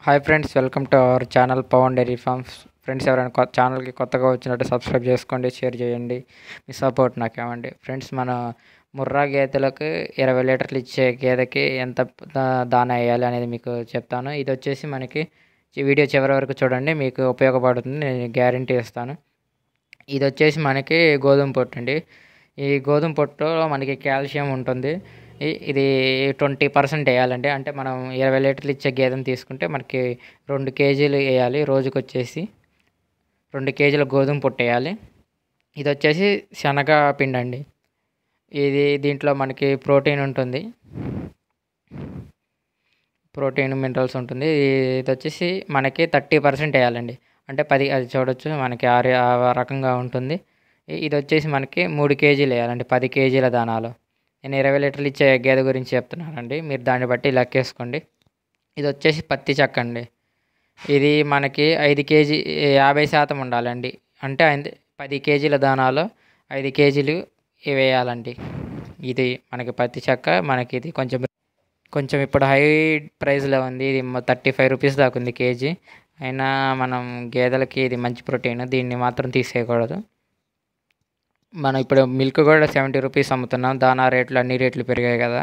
Hi friends, welcome to our channel Pawan dairy farms. Friends, ఎవరైనా ఛానల్కి కొత్తగా వచ్చినట్టు సబ్స్క్రైబ్ చేసుకోండి, షేర్ చేయండి. మీ సపోర్ట్ నాకేమండి. ఫ్రెండ్స్, మన ముర్రా గేదెలకు 20 లీటర్లు ఇచ్చే గేదెకి ఎంత దానా వేయాలి అనేది మీకు చెప్తాను. ఇది వచ్చేసి మనకి వీడియో చివరి వరకు చూడండి, మీకు ఉపయోగపడుతుంది, నేను గ్యారంటీ ఇస్తాను. ఇది వచ్చేసి మనకి గోధుమ పొట్టు అండి. ఈ గోధుమ పొట్టులో మనకి కాల్షియం ఉంటుంది. ఇది 20% వేయాలండి. అంటే మనం 20 లీటర్లు ఇచ్చే గేదెను తీసుకుంటే మనకి 2 కేజీలు వేయాలి. రోజుకి వచ్చేసి 2 కేజీల గోధుమ పొట్టు వేయాలి. ఇది వచ్చేసి శనగ పిండి అండి. దీంట్లో మనకి ప్రోటీన్ ఉంటుంది, ప్రోటీన్ మినరల్స్ ఉంటుంది. ఇది వచ్చేసి మనకి 30% వేయాలండి. అంటే 10, అది చూడొచ్చు మనకి ఆ రకంగా ఉంటుంది. ఇది వచ్చేసి మనకి 3 కేజీలు వేయాలండి 10 కేజీల దానాలు. నేను 20 లీటర్లు ఇచ్చే గేదె గురించి చెప్తున్నానండి, మీరు దాన్ని బట్టి లెక్కేసుకోండి. ఇది వచ్చేసి పత్తి చెక్క అండి. ఇది మనకి 5 కేజీ 50% ఉండాలండి. అంటే 10 కేజీల దానాలు 5 కేజీలు వేయాలండి. ఇది మనకి పత్తి చెక్క. మనకి ఇది కొంచెం ఇప్పుడు హై ప్రైస్లో ఉంది. ఇది 35 రూపీస్ దాకా ఉంది కేజీ. అయినా మనం గేదెలకి ఇది మంచి ప్రోటీన్, దీన్ని మాత్రం తీసేయకూడదు. మనం ఇప్పుడు మిల్క్ కూడా 70 రూపీస్ అమ్ముతున్నాం. దానా రేట్లు అన్ని రేట్లు పెరిగాయి కదా.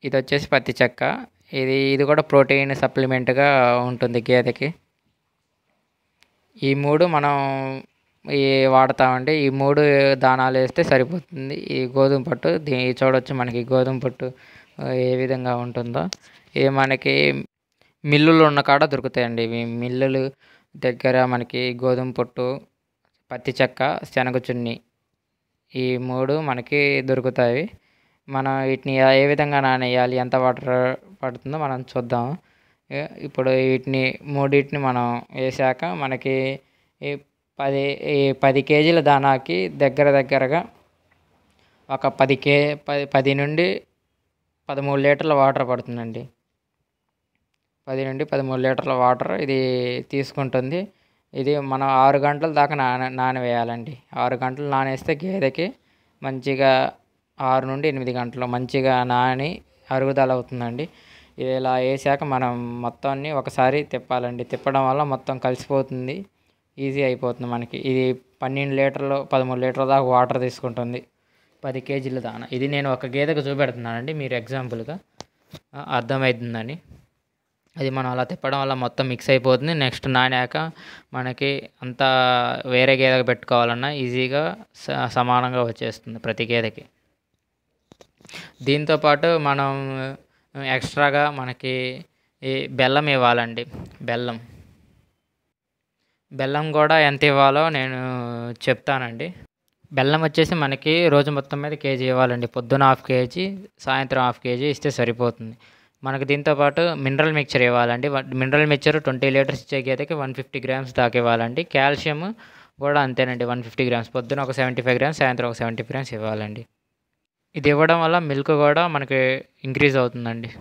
ఇది వచ్చేసి పత్తి చెక్క. ఇది కూడా ప్రోటీన్ సప్లిమెంట్గా ఉంటుంది గేదెకి. ఈ 3 మనం వాడతామండి. ఈ 3 దానాలు వేస్తే సరిపోతుంది. ఈ గోధుమ పొట్టు చూడవచ్చు మనకి గోధుమ పొట్టు ఏ విధంగా ఉంటుందో. ఇది మనకి మిల్లులు ఉన్న కాడ దొరుకుతాయండి. ఇవి మిల్లులు దగ్గర మనకి గోధుమ పొట్టు, పత్తి చెక్క, శనగ చున్ని, ఈ 3 మనకి దొరుకుతాయి. మనం వీటిని ఏ విధంగా నానేయాలి, ఎంత వాటర్ పడుతుందో మనం చూద్దాం. ఇప్పుడు మూడింటిని మనం వేసాక మనకి 10 కేజీల దానాకి దగ్గరగా ఒక 10 నుండి 13 లీటర్ల వాటర్ పడుతుందండి. 10 నుండి 13 లీటర్ల వాటర్ ఇది తీసుకుంటుంది. ఇది మనం 6 గంటల దాకా నానవేయాలండి. 6 గంటలు నానేస్తే గేదెకి మంచిగా 6 నుండి 8 గంటలు మంచిగా నాని అరుగుదల అవుతుందండి. ఇది ఇలా వేసాక మనం మొత్తాన్ని ఒకసారి తిప్పాలండి. తిప్పడం వల్ల మొత్తం కలిసిపోతుంది, ఈజీ అయిపోతుంది మనకి. ఇది 12 లీటర్లు 13 లీటర్ల దాకా వాటర్ తీసుకుంటుంది 10 కేజీల దానా. ఇది నేను ఒక గేదెకు చూపెడుతున్నానండి, మీరు ఎగ్జాంపుల్గా అర్థమవుతుందని. అది మనం అలా తిప్పడం వల్ల మొత్తం మిక్స్ అయిపోతుంది. నెక్స్ట్ నానాక మనకి అంతా వేరే గేదెకి పెట్టుకోవాలన్నా ఈజీగా సమానంగా వచ్చేస్తుంది ప్రతి గేదెకి. దీంతోపాటు మనం ఎక్స్ట్రాగా మనకి ఈ బెల్లం ఇవ్వాలండి. బెల్లం కూడా ఎంత ఇవ్వాలో నేను చెప్తానండి. బెల్లం వచ్చేసి మనకి రోజు మొత్తం మీద కేజీ ఇవ్వాలండి. పొద్దున 1/2 కేజీ, సాయంత్రం 1/2 కేజీ ఇస్తే సరిపోతుంది. మనకు దీంతోపాటు మినరల్ మిక్చర్ ఇవ్వాలండి. మినరల్ మిక్చర్ 20 లీటర్స్ ఇచ్చే గేదెకి 150 గ్రామ్స్ దాకా ఇవ్వాలండి. కాల్షియం కూడా అంతేనండి, 150 గ్రామ్స్. పొద్దున ఒక 75 గ్రామ్స్, సాయంత్రం ఒక 70 గ్రామ్స్ ఇవ్వాలండి. ఇది ఇవ్వడం వల్ల మిల్క్ కూడా మనకి ఇంక్రీజ్ అవుతుందండి.